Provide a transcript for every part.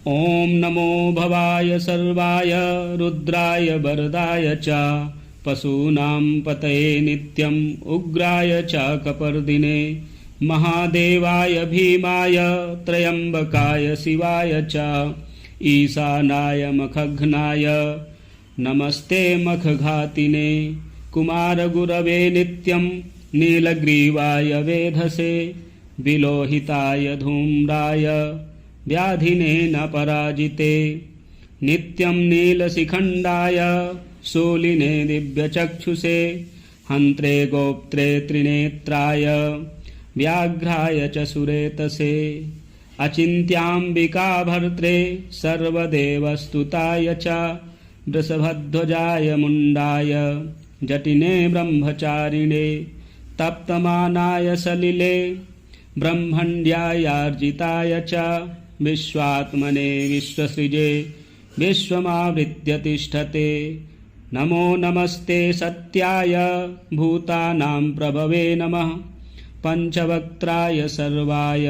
ॐ नमो भवाय सर्वाय रुद्राय वरदाय च पशूनां पतये नित्यं उग्राय च कपर्दिने महादेवाय भीमाय त्र्यम्बकाय शिवाय च ईशानाय मखघ्नाय नमस्ते मखघातिने कुमारगुरवे नित्यं नीलग्रीवाय वेधसे विलोहिताय धूम्राय व्याधिने न पराजिते नित्यं नीलशिखण्डाय शूलिने दिव्यचक्षुषे हन्त्रे गोप्त्रे त्रिनेत्राय व्याघ्राय च सुरेतसे अचिन्त्याम्बिका भर्त्रे सर्वदेवस्तुताय च वृषभध्वजाय मुण्डाय जटिने ब्रह्मचारिणे तप्तमानाय सलिले ब्रह्मण्ड्यायार्जिताय च विश्वात्मने विश्वसृजे विश्वमावृत्य तिष्ठते नमो नमस्ते सत्याय भूतानां प्रभवे नमः पंचवक्त्राय सर्वाय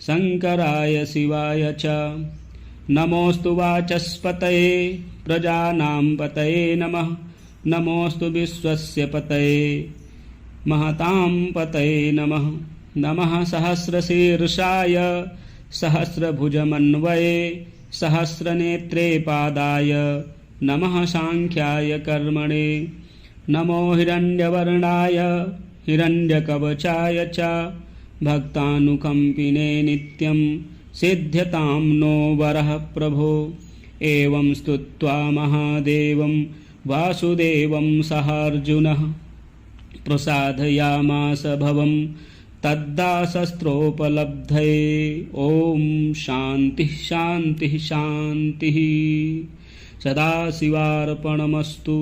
शंकराय शिवाय च नमोस्तु वाचस्पतये प्रजानां पतये नमः नमोस्तु विश्वस्य पतये महतां पतये नमः नमः सहस्रशीर्षाय सहस्रभुजमन्वये सहस्रनेत्रे पादाय नमः सांख्याय कर्मणे नमो हिरण्यवर्णाय हिरण्यकवचाय च भक्तानुकम्पिने नित्यं सिद्ध्यतां नो वरः प्रभो एवं स्तुत्वा महादेवं वासुदेवं सहार्जुनः प्रसादयामास भवं तद्दासस्त्रोपलब्धये ॐ शान्तिः शान्तिः शान्तिः सदाशिवार्पणमस्तु।